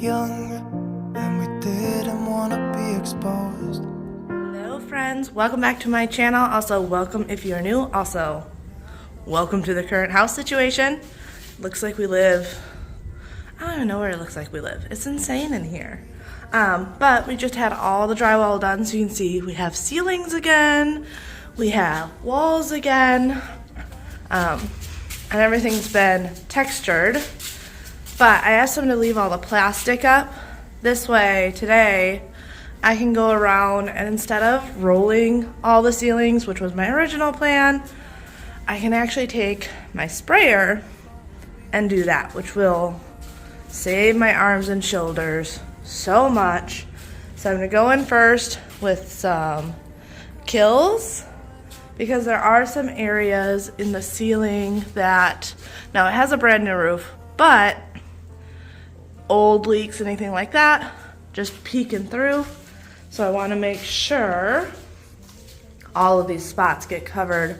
young and we didn't want to be exposed. Hello friends, welcome back to my channel. Also welcome if you're new. Also welcome to the current house situation. Looks like we live, I don't even know where it looks like we live. It's insane in here. But we just had all the drywall done, so you can see we have ceilings again, we have walls again, and everything's been textured. But I asked them to leave all the plastic up. This way today I can go around and instead of rolling all the ceilings, which was my original plan, I can actually take my sprayer and do that, which will save my arms and shoulders so much. So I'm gonna go in first with some kills because there are some areas in the ceiling that, now it has a brand new roof, but old leaks, anything like that, just peeking through. So I wanna make sure all of these spots get covered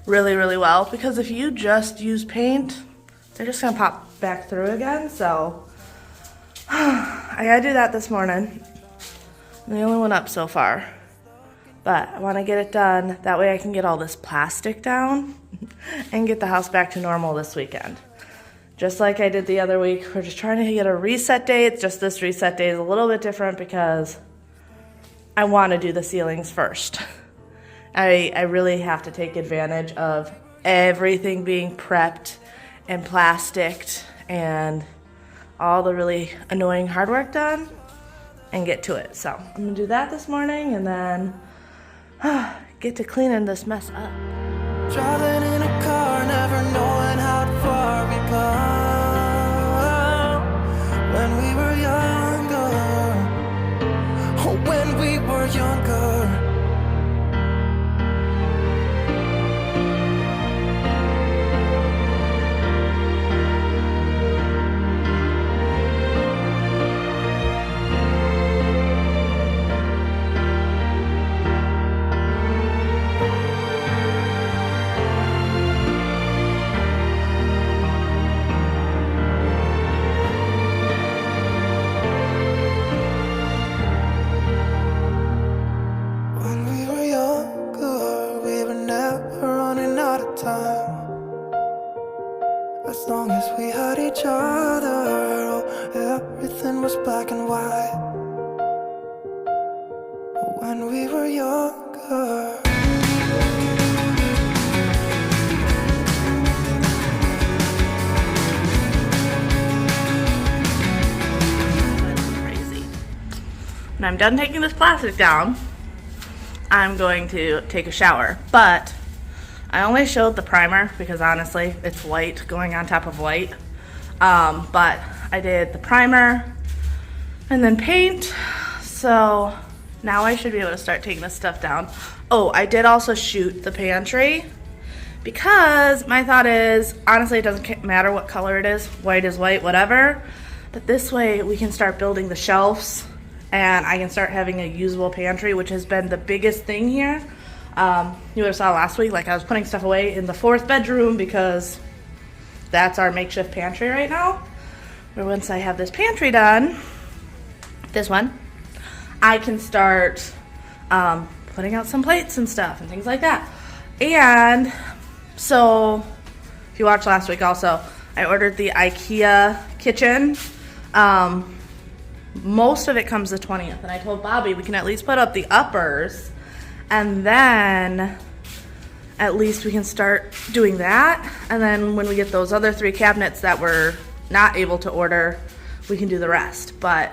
really, really well, because if you just use paint, they're just gonna pop back through again. So I gotta do that this morning. I'm the only one up so far, but I wanna get it done. That way I can get all this plastic down and get the house back to normal this weekend. Just like I did the other week, we're just trying to get a reset day. It's just this reset day is a little bit different because I wanna do the ceilings first. I really have to take advantage of everything being prepped and plasticed and all the really annoying hard work done and get to it. So I'm gonna do that this morning and then get to cleaning this mess up. Driving in a car, never knowing how far we go. When we were younger, oh, when we were younger. As long as we had each other, oh, everything was black and white. When we were younger. Crazy. When I'm done taking this plastic down, I'm going to take a shower, but I only showed the primer because honestly, it's white going on top of white. But I did the primer and then paint. So now I should be able to start taking this stuff down. Oh, I did also shoot the pantry because my thought is, honestly, it doesn't matter what color it is. White is white, whatever. But this way we can start building the shelves and I can start having a usable pantry, which has been the biggest thing here. You would have saw last week, like I was putting stuff away in the 4th bedroom because that's our makeshift pantry right now. But once I have this pantry done, this one, I can start putting out some plates and stuff and things like that. And so, if you watched last week also, I ordered the IKEA kitchen. Most of it comes the 20th, and I told Bobby we can at least put up the uppers, and then at least we can start doing that. And then when we get those other 3 cabinets that we're not able to order, we can do the rest. But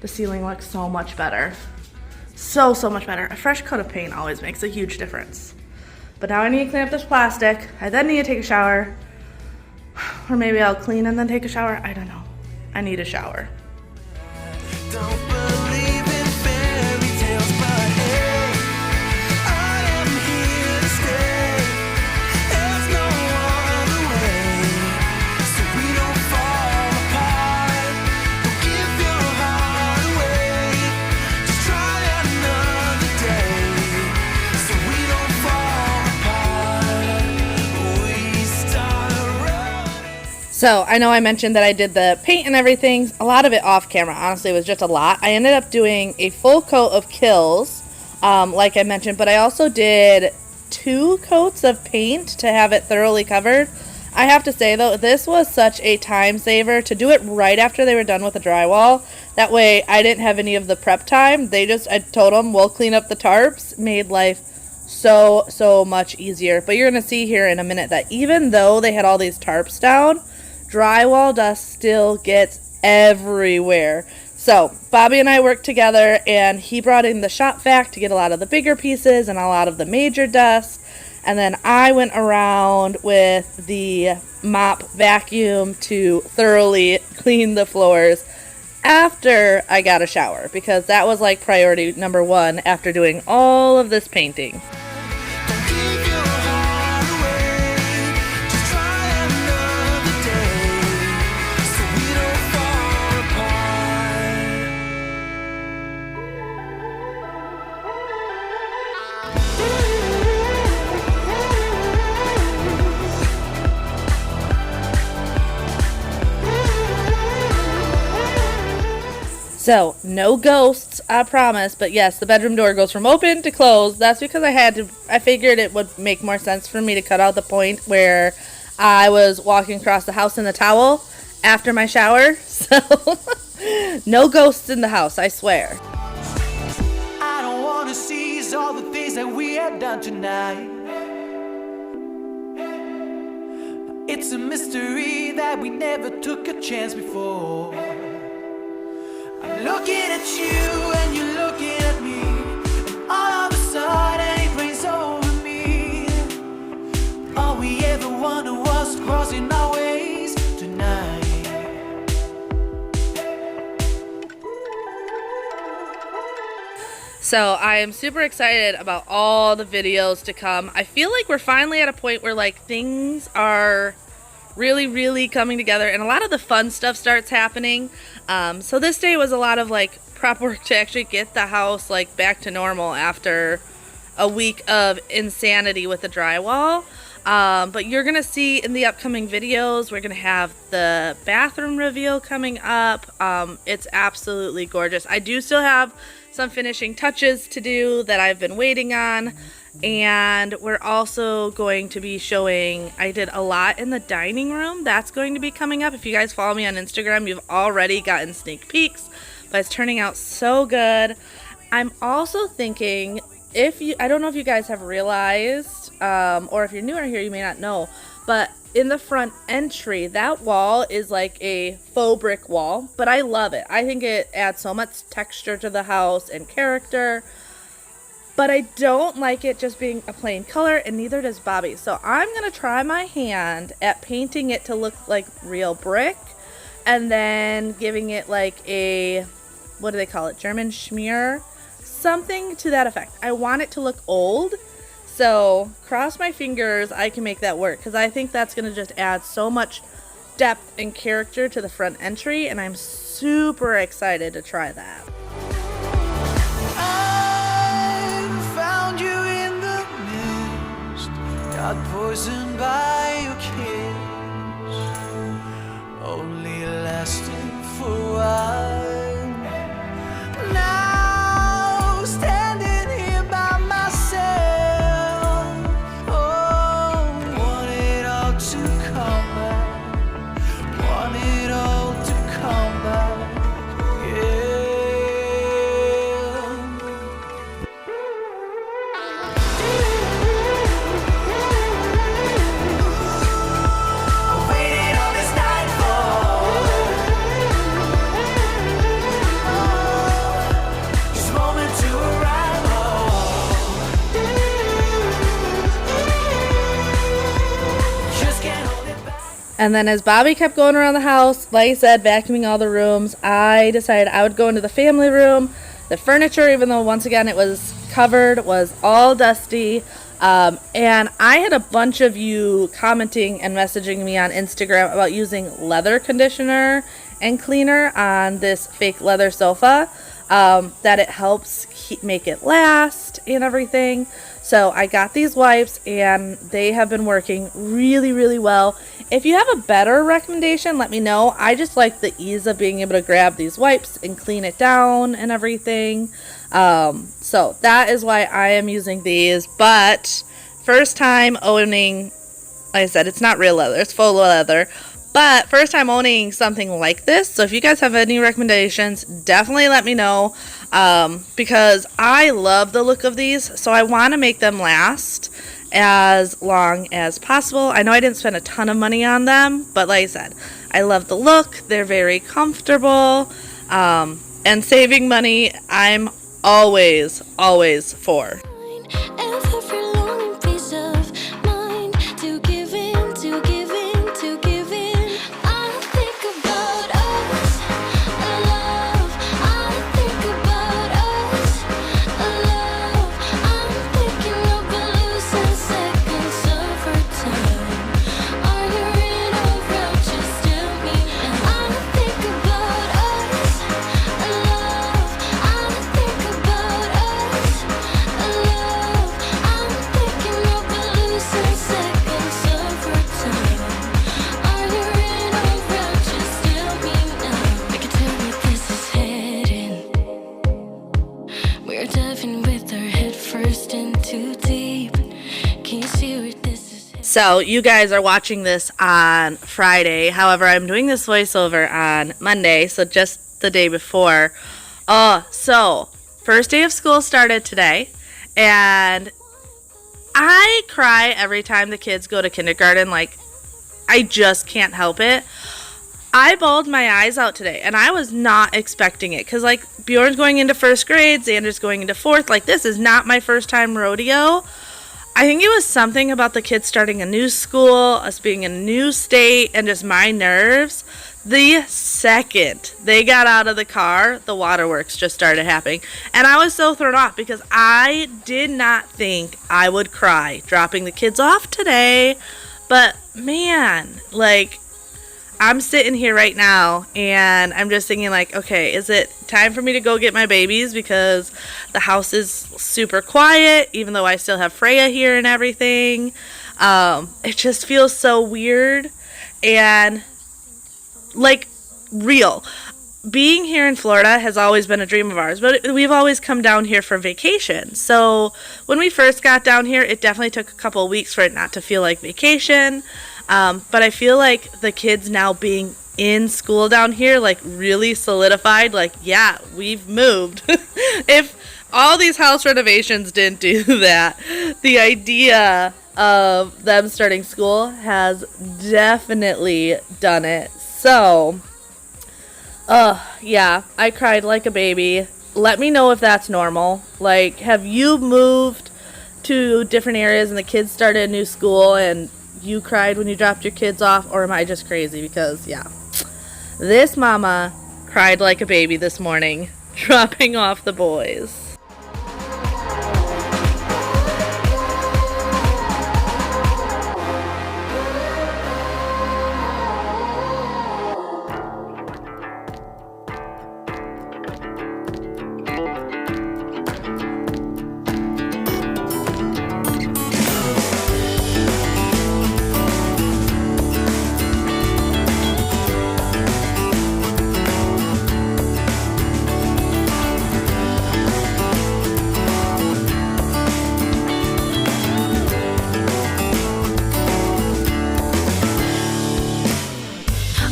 the ceiling looks so much better. So much better. A fresh coat of paint always makes a huge difference. But now I need to clean up this plastic. I then need to take a shower. Or maybe I'll clean and then take a shower. I don't know. I need a shower. Don't believe in fairy tales, but hey, I am here to stay. There's no other way, so we don't fall apart. Don't give your heart away. Just try another day, so we don't fall apart. We start running. So I know I mentioned that I did the paint and everything, a lot of it off camera. Honestly, it was just a lot. I ended up doing a full coat of Kills, like I mentioned, but I also did 2 coats of paint to have it thoroughly covered. I have to say though, this was such a time saver to do it right after they were done with the drywall. That way I didn't have any of the prep time. I told them we'll clean up the tarps. Made life so much easier. But you're going to see here in a minute that even though they had all these tarps down, drywall dust still gets everywhere. So Bobby and I worked together, and he brought in the shop vac to get a lot of the bigger pieces and a lot of the major dust. And then I went around with the mop vacuum to thoroughly clean the floors after I got a shower, because that was like priority number 1 after doing all of this painting. Don't give your heart away. Just try another day, so we don't fall So, no ghosts, I promise. But yes, the bedroom door goes from open to closed. That's because I figured it would make more sense for me to cut out the point where I was walking across the house in the towel after my shower. So, no ghosts in the house, I swear. I don't wanna seize all the things that we have done tonight. It's a mystery that we never took a chance before. I'm looking at you and you're looking at me, and all of a sudden it rains over me. All we ever wanted was crossing our ways tonight. So I am super excited about all the videos to come. I feel like we're finally at a point where like things are really coming together, and a lot of the fun stuff starts happening. So this day was a lot of like prep work to actually get the house like back to normal after a week of insanity with the drywall. But you're gonna see in the upcoming videos, we're gonna have the bathroom reveal coming up. It's absolutely gorgeous. I do still have some finishing touches to do that I've been waiting on. And we're also going to be showing, I did a lot in the dining room. That's going to be coming up. If you guys follow me on Instagram, you've already gotten sneak peeks, but it's turning out so good. I'm also thinking, I don't know if you guys have realized, or if you're newer here, you may not know, but in the front entry, that wall is like a faux brick wall, but I love it. I think it adds so much texture to the house and character. But I don't like it just being a plain color, and neither does Bobby. So I'm going to try my hand at painting it to look like real brick, and then giving it like a, what do they call it, German schmear? Something to that effect. I want it to look old, so cross my fingers I can make that work, because I think that's going to just add so much depth and character to the front entry, and I'm super excited to try that. Got poisoned by your kiss, only lasting for a while. Now standing here by myself, oh, want it all to come back, want it all to come back, yeah. And then as Bobby kept going around the house, like I said, vacuuming all the rooms, I decided I would go into the family room. The furniture, even though once again it was covered, was all dusty. And I had a bunch of you commenting and messaging me on Instagram about using leather conditioner and cleaner on this fake leather sofa, that it helps make it last and everything. So I got these wipes and they have been working really, really well. If you have a better recommendation, let me know. I just like the ease of being able to grab these wipes and clean it down and everything. So that is why I am using these. But first time owning, like I said, it's not real leather, it's faux leather. But first time owning something like this. So if you guys have any recommendations, definitely let me know. Because I love the look of these. So I want to make them last as long as possible. I know I didn't spend a ton of money on them. But like I said, I love the look. They're very comfortable. And saving money, I'm always for. Every longing piece of mine to give in, to give in, to give in. I think about us, love. I think about us, love. I'm thinking of the losing seconds of our time. Are you in or out? Just tell me now. I think about us, love. I think about us, love. I'm thinking of the losing seconds of our time. Are you in or out? Just tell me now. I can tell where this is heading. We're diving with our head first in too deep. Can you see where this is heading? So you guys are watching this on Friday. However, I'm doing this voiceover on Monday, so just the day before. So first day of school started today, and I cry every time the kids go to kindergarten. Like, I just can't help it. I bawled my eyes out today, and I was not expecting it. Because, like, Bjorn's going into first grade, Xander's going into fourth. Like, this is not my first time rodeo. I think it was something about the kids starting a new school, us being in a new state, and just my nerves. The second they got out of the car, the waterworks just started happening. And I was so thrown off because I did not think I would cry dropping the kids off today. But, man, like, I'm sitting here right now and I'm just thinking, like, okay, is it time for me to go get my babies? Because the house is super quiet, even though I still have Freya here and everything. It just feels so weird and, like, real. Being here in Florida has always been a dream of ours, but we've always come down here for vacation. So when we first got down here, it definitely took a couple of weeks for it not to feel like vacation. But I feel like the kids now being in school down here, like, really solidified, like, yeah, we've moved. If all these house renovations didn't do that, the idea of them starting school has definitely done it. So, yeah, I cried like a baby. Let me know if that's normal. Like, have you moved to different areas and the kids started a new school and you cried when you dropped your kids off, or am I just crazy? Because, yeah, this mama cried like a baby this morning, dropping off the boys.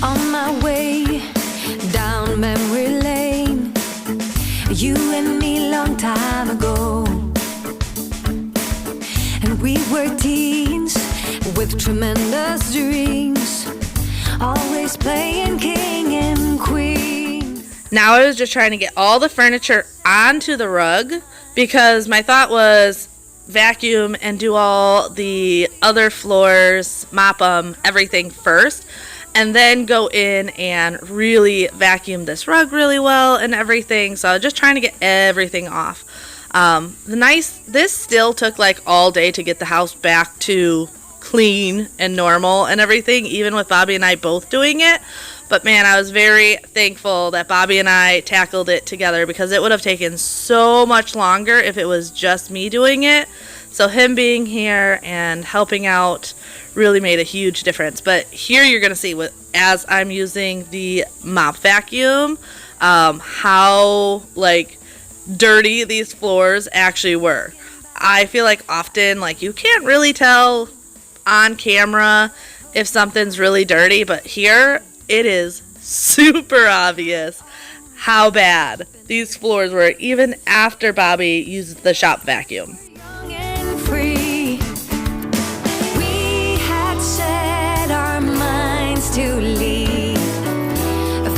On my way down memory lane, you and me long time ago, and we were teens with tremendous dreams, always playing king and queen. Now I was just trying to get all the furniture onto the rug because my thought was vacuum and do all the other floors, mop them, everything first, and then go in and really vacuum this rug really well and everything. So I was just trying to get everything off. This still took like all day to get the house back to clean and normal and everything, even with Bobby and I both doing it. But man, I was very thankful that Bobby and I tackled it together because it would have taken so much longer if it was just me doing it. So him being here and helping out really made a huge difference. But here you're going to see, as I'm using the mop vacuum, how like dirty these floors actually were. I feel like often like you can't really tell on camera if something's really dirty, but here it is super obvious how bad these floors were even after Bobby used the shop vacuum. Young and free, we had set our minds to leave,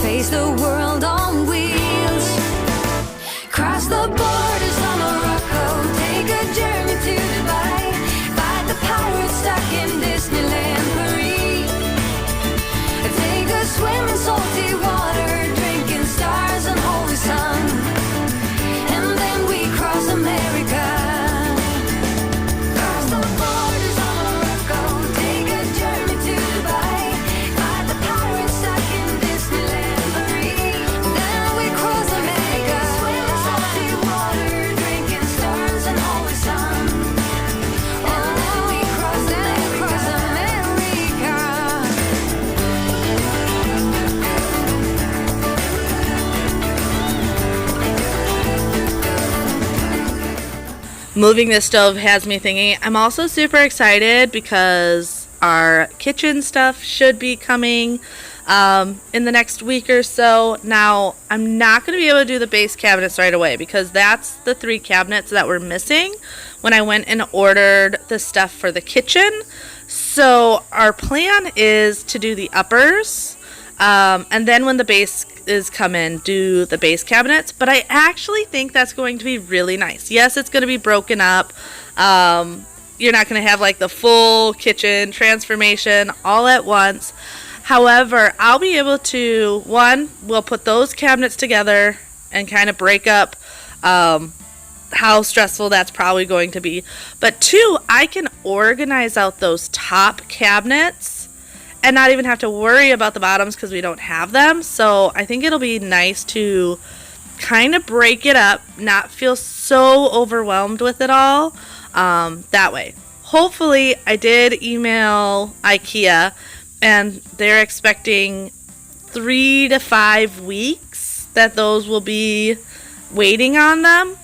face the world on wheels, cross the borders on Morocco, take a journey to Dubai, fight the pirates stuck in Disneyland Paris, take a swim in salty water, drinking stars and holy sun, and then we cross America. Cross the borders on Morocco, take a journey to Dubai, fight the pirates stuck in Disneyland Paris, then we cross America. Swim in salty water, drinking stars and holy sun, and then we cross America. Moving this stove has me thinking. I'm also super excited because our kitchen stuff should be coming in the next week or so. Now, I'm not going to be able to do the base cabinets right away because that's the 3 cabinets that were missing when I went and ordered the stuff for the kitchen. So our plan is to do the uppers, and then when the base is coming, do the base cabinets. But I actually think that's going to be really nice. Yes, it's going to be broken up. You're not going to have like the full kitchen transformation all at once. However, I'll be able to, one, we'll put those cabinets together and kind of break up how stressful that's probably going to be. But 2, I can organize out those top cabinets and not even have to worry about the bottoms because we don't have them. So I think it'll be nice to kind of break it up, not feel so overwhelmed with it all that way. Hopefully, I did email IKEA and they're expecting 3 to 5 weeks that those will be waiting on them.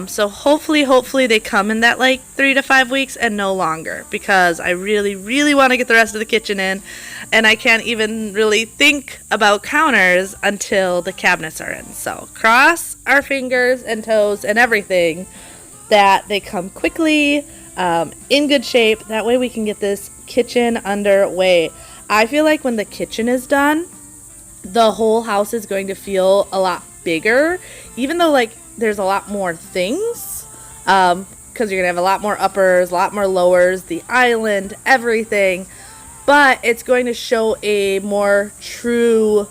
So hopefully they come in that like 3 to 5 weeks and no longer, because I really, really want to get the rest of the kitchen in, and I can't even really think about counters until the cabinets are in. So cross our fingers and toes and everything that they come quickly, in good shape. That way we can get this kitchen underway. I feel like when the kitchen is done, the whole house is going to feel a lot bigger, even though like there's a lot more things, because you're gonna have a lot more uppers, a lot more lowers, the island, everything, but it's going to show a more true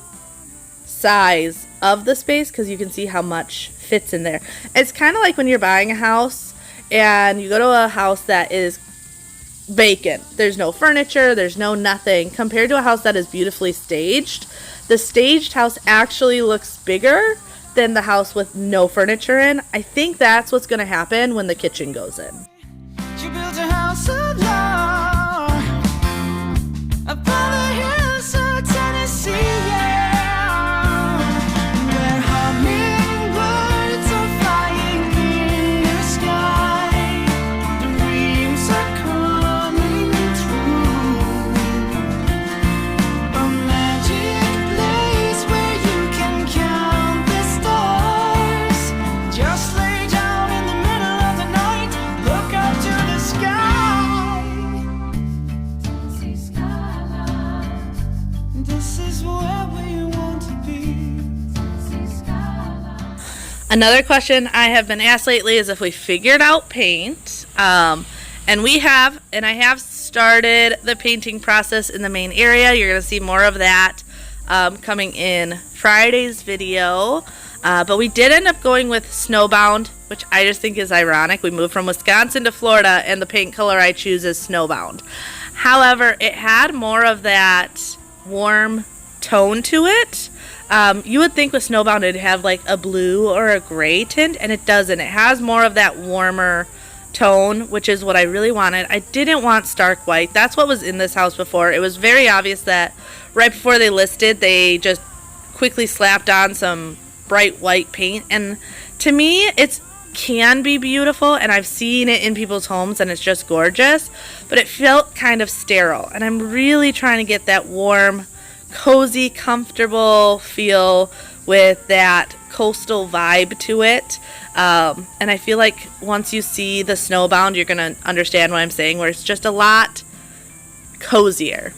size of the space because you can see how much fits in there. It's kind of like when you're buying a house and you go to a house that is vacant. There's no furniture, there's no nothing, compared to a house that is beautifully staged. The staged house actually looks bigger than the house with no furniture in. I think that's what's going to happen when the kitchen goes in. She built a house alone upon the hills of Tennessee, yeah, where hummingbirds are flying in the sky. Dreams are coming true. A magic place where you can count the stars. Just lay down in the middle of the night, look up to the sky. This is where we want to be. Another question I have been asked lately is if we figured out paint. And we have, and I have started the painting process in the main area. You're going to see more of that coming in Friday's video. But we did end up going with Snowbound, which I just think is ironic. We moved from Wisconsin to Florida, and the paint color I choose is Snowbound. However, it had more of that warm tone to it. You would think with Snowbound it'd have like a blue or a gray tint, and it doesn't. It has more of that warmer tone, which is what I really wanted. I didn't want stark white. That's what was in this house before. It was very obvious that right before they listed, they just quickly slapped on some bright white paint. And to me, it can be beautiful, and I've seen it in people's homes, and it's just gorgeous. But it felt kind of sterile, and I'm really trying to get that warm, cozy, comfortable feel with that coastal vibe to it. And I feel like once you see the Snowbound, you're going to understand what I'm saying, where it's just a lot cozier.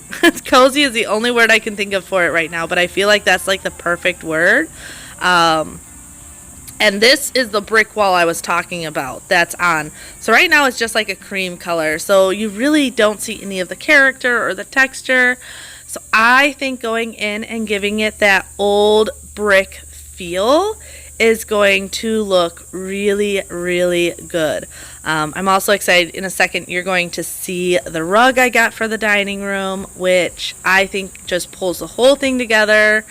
Cozy is the only word I can think of for it right now, but I feel like that's like the perfect word. And this is the brick wall I was talking about that's on. So right now it's just like a cream color, so you really don't see any of the character or the texture. So I think going in and giving it that old brick feel is going to look really, really good. I'm also excited. In a second, you're going to see the rug I got for the dining room, which I think just pulls the whole thing together.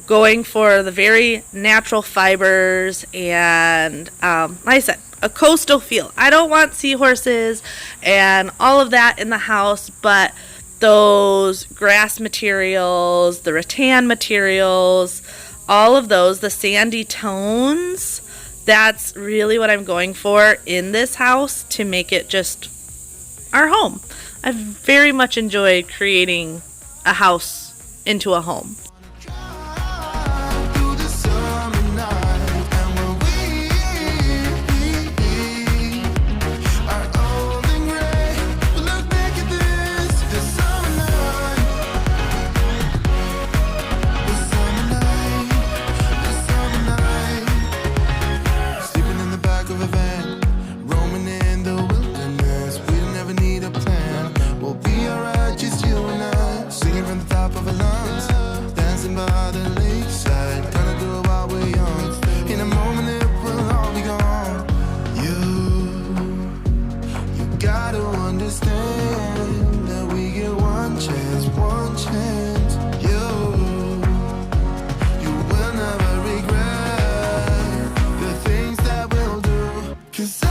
Going for the very natural fibers and, like I said, a coastal feel. I don't want seahorses and all of that in the house, but those grass materials, the rattan materials, all of those, the sandy tones, that's really what I'm going for in this house to make it just our home. I've very much enjoyed creating a house into a home. Through the summer night, and when we are old and gray, we look back at this summer night, sleeping in the back of a van, roaming in the wilderness. We don't ever need a plan. We'll be alright, just you and I, singing from the top of our lungs, dancing by the lakeside, gonna do it while we're young. In a moment it will all be gone. You gotta understand that we get one chance, one chance. You will never regret the things that we'll do. 'Cause I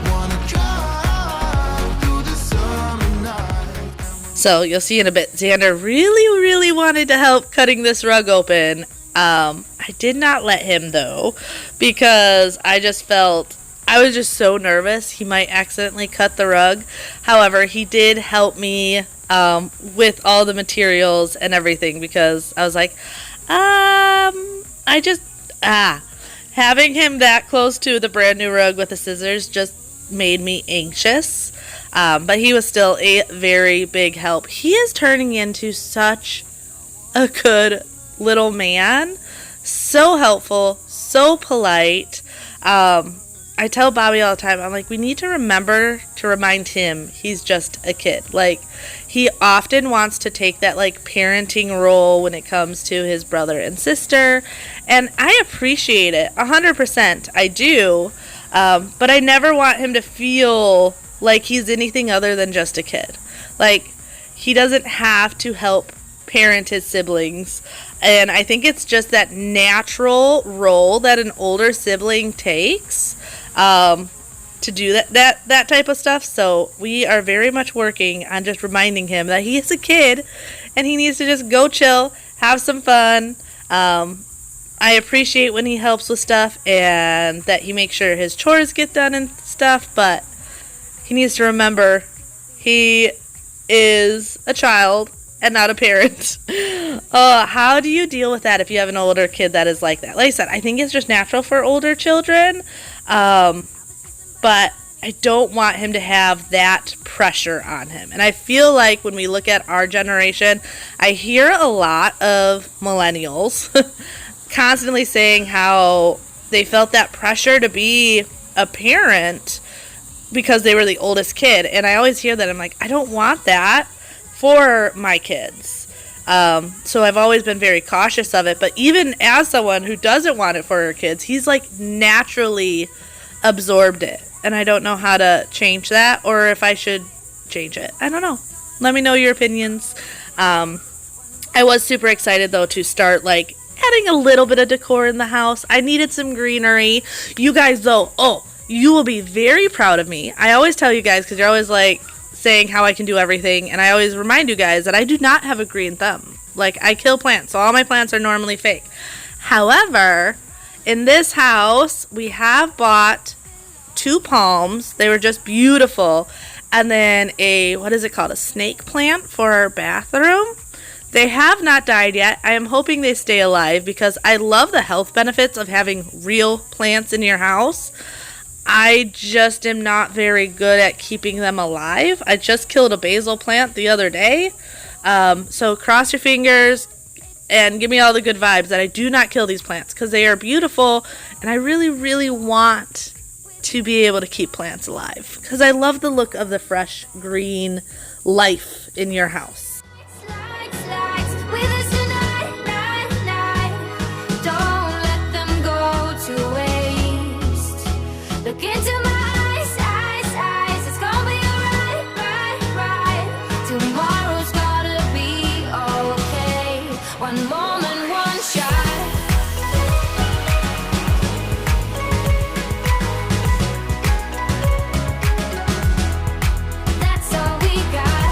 wanna drive through the summer night. So you'll see in a bit, Xander really, really wanted to help cutting this rug open. I did not let him though, because I just felt, I was just so nervous he might accidentally cut the rug. However, he did help me with all the materials and everything, because I was like, having him that close to the brand new rug with the scissors just made me anxious. But he was still a very big help. He is turning into such a good little man. So helpful, so polite. I tell Bobby all the time, I'm like, we need to remember to remind him he's just a kid. Like, he often wants to take that, like, parenting role when it comes to his brother and sister. And I appreciate it, 100%. I do. But I never want him to feel like he's anything other than just a kid. Like, he doesn't have to help parent his siblings. And I think it's just that natural role that an older sibling takes to do that type of stuff. So we are very much working on just reminding him that he is a kid and he needs to just go chill, have some fun. I appreciate when he helps with stuff and that he makes sure his chores get done and stuff, but he needs to remember he is a child and not a parent. How do you deal with that if you have an older kid that is like that? Like I said, I think it's just natural for older children, but I don't want him to have that pressure on him. And I feel like when we look at our generation, I hear a lot of millennials constantly saying how they felt that pressure to be a parent because they were the oldest kid. And I always hear that. I'm like, I don't want that for my kids. So I've always been very cautious of it. But even as someone who doesn't want it for her kids, he's like naturally absorbed it. And I don't know how to change that or if I should change it. I don't know. Let me know your opinions. I was super excited though to start like adding a little bit of decor in the house. I needed some greenery. You guys, though, you will be very proud of me. I always tell you guys, because you're always like saying how I can do everything, and I always remind you guys that I do not have a green thumb. Like, I kill plants, so all my plants are normally fake. However, in this house, we have bought 2 palms. They were just beautiful. And then what is it called? A snake plant for our bathroom. They have not died yet. I am hoping they stay alive because I love the health benefits of having real plants in your house. I just am not very good at keeping them alive. I just killed a basil plant the other day. So cross your fingers and give me all the good vibes that I do not kill these plants because they are beautiful and I really, really want to be able to keep plants alive because I love the look of the fresh green life in your house. Slides with us tonight, night. Don't let them go to waste. Look into my eyes. It's gonna be right. Tomorrow's gotta be okay. One moment, one shot. That's all we got.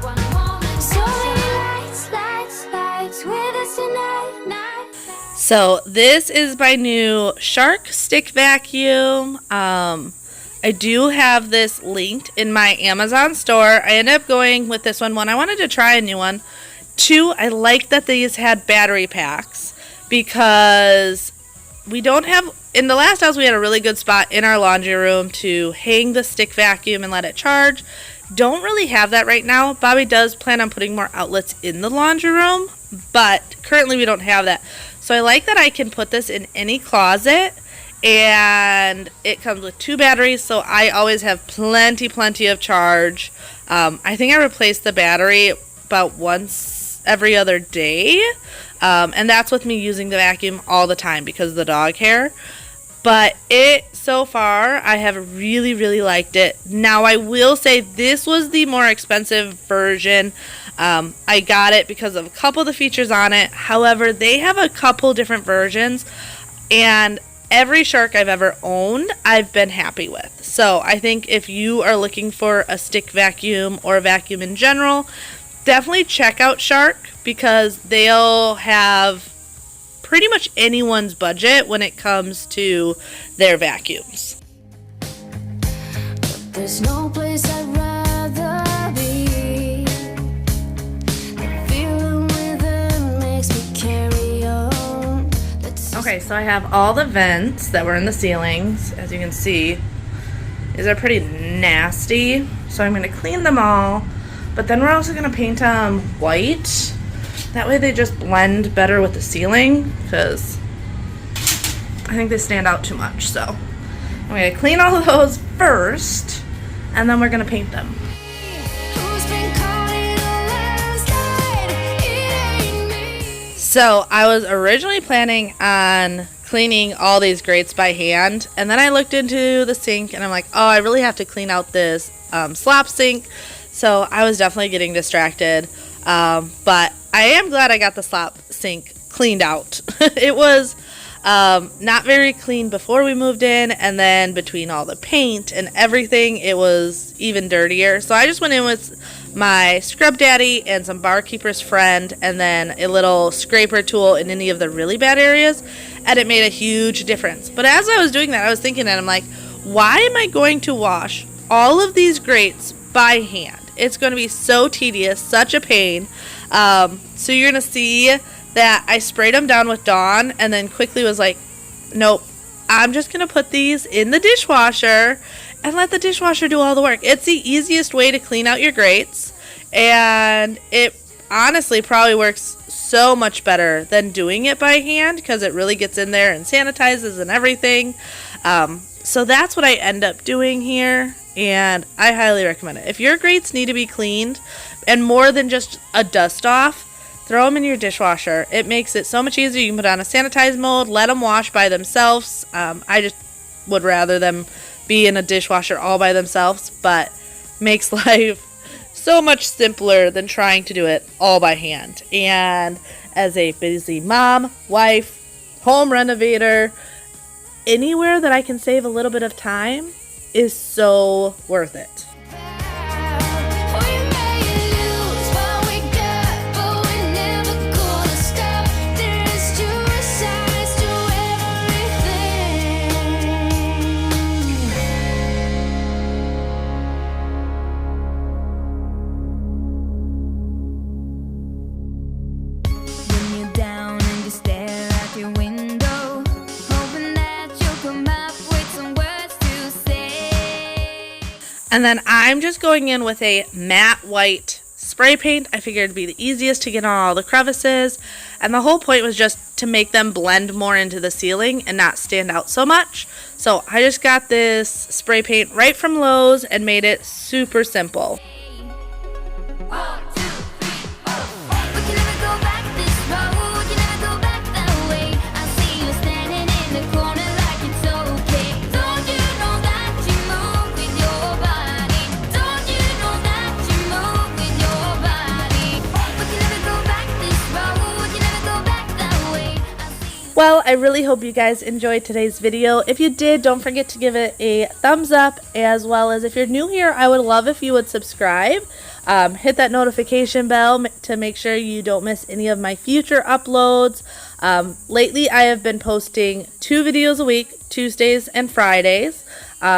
One moment, so many lights with us tonight, night. So this is my new Shark stick vacuum. I do have this linked in my Amazon store. I ended up going with this one. I wanted to try a new one. 2, I like that these had battery packs because we don't have, in the last house we had a really good spot in our laundry room to hang the stick vacuum and let it charge. Don't really have that right now. Bobby does plan on putting more outlets in the laundry room, but currently we don't have that. So I like that I can put this in any closet, and it comes with 2 batteries, so I always have plenty of charge. I think I replace the battery about once every other day, and that's with me using the vacuum all the time because of the dog hair. But so far, I have really liked it. Now, I will say this was the more expensive version. I got it because of a couple of the features on it. However, they have a couple different versions, and every Shark I've ever owned, I've been happy with. So I think if you are looking for a stick vacuum or a vacuum in general, definitely check out Shark because they'll have pretty much anyone's budget when it comes to their vacuums. There's no place I'd rather be. The feeling within makes me carry on. Okay, so I have all the vents that were in the ceilings. As you can see, these are pretty nasty. So I'm going to clean them all. But then we're also going to paint them white. That way they just blend better with the ceiling because I think they stand out too much. So I'm going to clean all of those first, and then we're going to paint them. Who's been calling the last night? It ain't me. So I was originally planning on cleaning all these grates by hand, and then I looked into the sink and I'm like, oh, I really have to clean out this slop sink. So I was definitely getting distracted, but I am glad I got the slop sink cleaned out. It was not very clean before we moved in, and then between all the paint and everything, it was even dirtier. So I just went in with my Scrub Daddy and some Barkeeper's Friend, and then a little scraper tool in any of the really bad areas, and it made a huge difference. But as I was doing that, I was thinking that I'm like, why am I going to wash all of these grates by hand? It's going to be so tedious, such a pain. So you're going to see that I sprayed them down with Dawn and then quickly was like, nope, I'm just going to put these in the dishwasher and let the dishwasher do all the work. It's the easiest way to clean out your grates, and it honestly probably works so much better than doing it by hand because it really gets in there and sanitizes and everything. So that's what I end up doing here, and I highly recommend it. If your grates need to be cleaned and more than just a dust off, throw them in your dishwasher. It makes it so much easier. You can put on a sanitize mode, let them wash by themselves. I just would rather them be in a dishwasher all by themselves, but makes life so much simpler than trying to do it all by hand. And as a busy mom, wife, home renovator, anywhere that I can save a little bit of time is so worth it. We may lose what we got, but we're never gonna stop. There is two sides to everything. When you're down and you stare out your window, hoping that you'll come up with some words to say. And then I'm just going in with a matte white spray paint. I figured it'd be the easiest to get on all the crevices. And the whole point was just to make them blend more into the ceiling and not stand out so much. So I just got this spray paint right from Lowe's and made it super simple. 1, 2, 3, 4. We can never go back this road. We can never go back that way. I see you standing in the corner like it's okay. Don't you know that you move with your body? Don't you know that you move with your body? We can never go back this road. We can never go back that way. I see you. Well, I really hope you guys enjoyed today's video. If you did, don't forget to give it a thumbs up, as well as if you're new here, I would love if you would subscribe. Hit that notification bell to make sure you don't miss any of my future uploads. Lately, I have been posting 2 videos a week, Tuesdays and Fridays,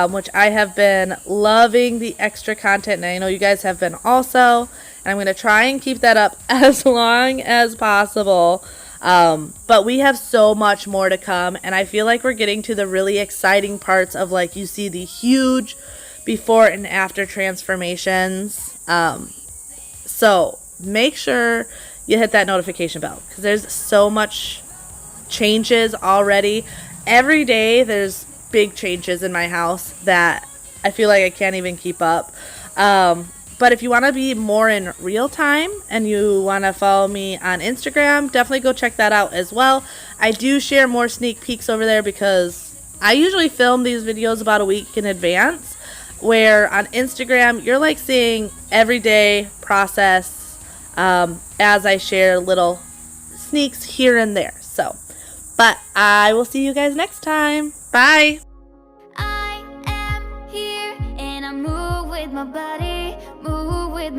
which I have been loving the extra content, and I know you guys have been also. And I'm going to try and keep that up as long as possible. But we have so much more to come, and I feel like we're getting to the really exciting parts of, like, you see the huge before and after transformations. So make sure you hit that notification bell, because there's so much changes already. Every day there's big changes in my house that I feel like I can't even keep up. But if you want to be more in real time and you want to follow me on Instagram, definitely go check that out as well. I do share more sneak peeks over there because I usually film these videos about a week in advance, where on Instagram you're like seeing everyday process as I share little sneaks here and there. So, but I will see you guys next time. Bye. I am here and I move with my body.